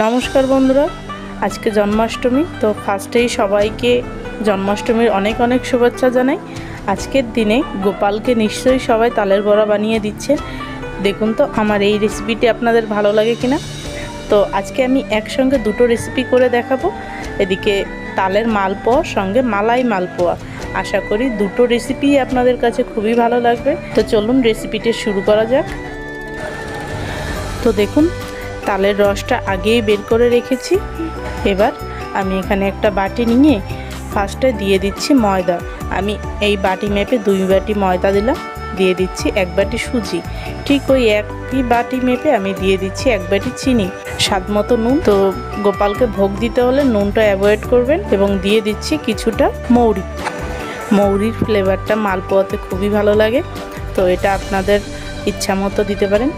নমস্কার বন্ধুরা, আজকে জন্মাষ্টমী। তো ফার্স্টেই সবাইকে জন্মাষ্টমীর অনেক অনেক শুভেচ্ছা জানাই। আজকের দিনে গোপালকে নিশ্চয়ই সবাই তালের বড়া বানিয়ে দিচ্ছে। দেখুন তো আমার এই রেসিপিটি আপনাদের ভালো লাগে কিনা। তো আজকে আমি একসঙ্গে দুটো রেসিপি করে দেখাবো। এদিকে তালের মালপোয়া সঙ্গে মালাই মালপোয়া। আশা করি দুটো রেসিপি আপনাদের কাছে খুবই ভালো লাগবে। তো চলুন রেসিপিটি শুরু করা যাক। তো দেখুন, তালের রসটা আগেই বের করে রেখেছি। এবার আমি এখানে একটা বাটি নিয়ে ফার্স্টে দিয়ে দিচ্ছি ময়দা। আমি এই বাটি মেপে 2 বাটি ময়দা দিলাম, দিয়ে দিচ্ছি 1 বাটি সুজি। ঠিক ওই একই বাটি মেপে আমি দিয়ে দিচ্ছি 1 বাটি চিনি, স্বাদ মতো নুন। তো গোপালকে ভোগ দিতে হলে নুনটা অ্যাভয়েড করবেন। এবং দিয়ে দিচ্ছি কিছুটা মৌরি। মৌরির ফ্লেভারটা মালপোয়াতে খুবই ভালো লাগে, তো এটা আপনাদের ইচ্ছা মতো দিতে পারেন।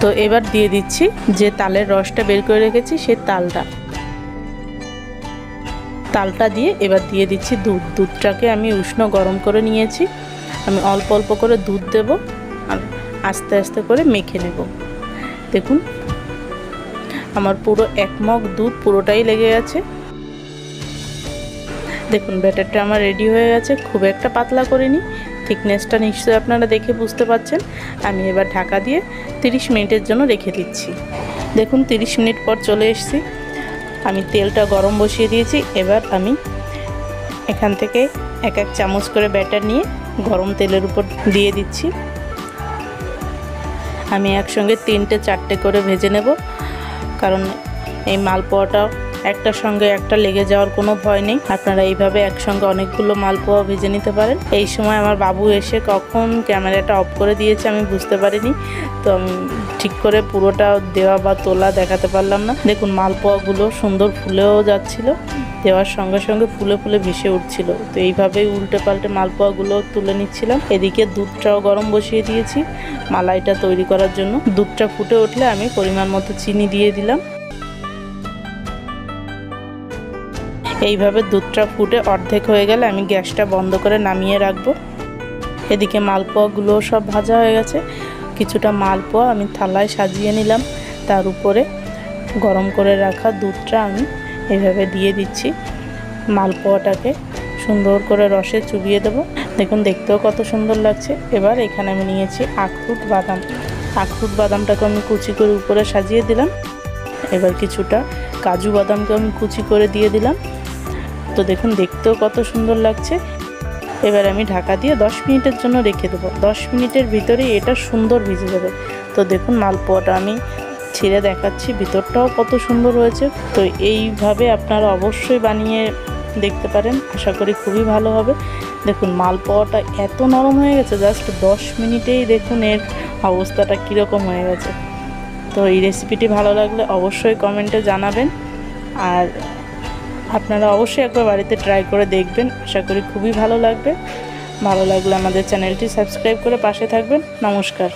তো এবার দিয়ে দিচ্ছি যে তালের রসটা বের করে রেখেছি সেই তালটা দিয়ে এবার দিয়ে দিচ্ছি দুধটাকে আমি উষ্ণ গরম করে নিয়েছি। আমি অল্প অল্প করে দুধ দেব আর আস্তে আস্তে করে মেখে নেব। দেখুন আমার পুরো 1 মগ দুধ পুরোটাই লেগে গেছে। দেখুন ব্যাটারটা আমার রেডি হয়ে গেছে। খুব একটা পাতলা করিনি, থিকনেসটা নিশ্চয়ই আপনারা দেখে বুঝতে পারছেন। আমি এবার ঢাকা দিয়ে 30 মিনিটের জন্য রেখে দিচ্ছি। দেখুন 30 মিনিট পর চলে এসেছি। আমি তেলটা গরম বসিয়ে দিয়েছি। এবার আমি এখান থেকে 1 চামচ করে ব্যাটার নিয়ে গরম তেলের উপর দিয়ে দিচ্ছি। আমি একসঙ্গে 3-4টে করে ভেজে নেব, কারণ এই মালপোয়াটা একটার সঙ্গে একটা লেগে যাওয়ার কোনো ভয় নেই। আপনারা এইভাবে একসঙ্গে অনেকগুলো মালপোয়া ভেজে নিতে পারেন। এই সময় আমার বাবু এসে কখন ক্যামেরাটা অফ করে দিয়েছে আমি বুঝতে পারিনি, তো আমি ঠিক করে পুরোটা দেওয়া বা তোলা দেখাতে পারলাম না। দেখুন মালপোয়াগুলো সুন্দর ফুলেও যাচ্ছিল, দেওয়ার সঙ্গে সঙ্গে ফুলে ফুলে ভেসে উঠছিল। তো এইভাবেই উল্টে পাল্টে মালপোয়াগুলো তুলে নিচ্ছিলাম। এদিকে দুধটাও গরম বসিয়ে দিয়েছি মালাইটা তৈরি করার জন্য। দুধটা ফুটে উঠলে আমি পরিমাণ মতো চিনি দিয়ে দিলাম। এইভাবে দুধটা ফুটে অর্ধেক হয়ে গেলে আমি গ্যাসটা বন্ধ করে নামিয়ে রাখবো। এদিকে মালপোয়াগুলো সব ভাজা হয়ে গেছে। কিছুটা মালপোয়া আমি থালায় সাজিয়ে নিলাম, তার উপরে গরম করে রাখা দুধটা আমি এইভাবে দিয়ে দিচ্ছি। মালপোয়াটাকে সুন্দর করে রসে চুবিয়ে দেব। দেখুন দেখতেও কত সুন্দর লাগছে। এবার এখানে আমি নিয়েছি আখরোট বাদাম। আখরোট বাদামটাকে আমি কুচি করে উপরে সাজিয়ে দিলাম। এবার কিছুটা কাজু বাদামকে আমি কুচি করে দিয়ে দিলাম। তো দেখুন দেখতেও কত সুন্দর লাগছে। এবার আমি ঢাকা দিয়ে 10 মিনিটের জন্য রেখে দেবো। 10 মিনিটের ভিতরেই এটা সুন্দর ভিজে যাবে। তো দেখুন মালপোয়াটা আমি ছিঁড়ে দেখাচ্ছি, ভিতরটাও কত সুন্দর হয়েছে। তো এইভাবে আপনারা অবশ্যই বানিয়ে দেখতে পারেন, আশা করি খুবই ভালো হবে। দেখুন মালপোয়াটা এত নরম হয়ে গেছে, জাস্ট 10 মিনিটেই দেখুন এর অবস্থাটা কীরকম হয়ে গেছে। তো এই রেসিপিটি ভালো লাগলে অবশ্যই কমেন্টে জানাবেন, আর আপনারা অবশ্যই একবার বাড়িতে ট্রাই করে দেখবেন। আশা করি খুবই ভালো লাগবে। ভালো লাগলে আমাদের চ্যানেলটি সাবস্ক্রাইব করে পাশে থাকবেন। নমস্কার।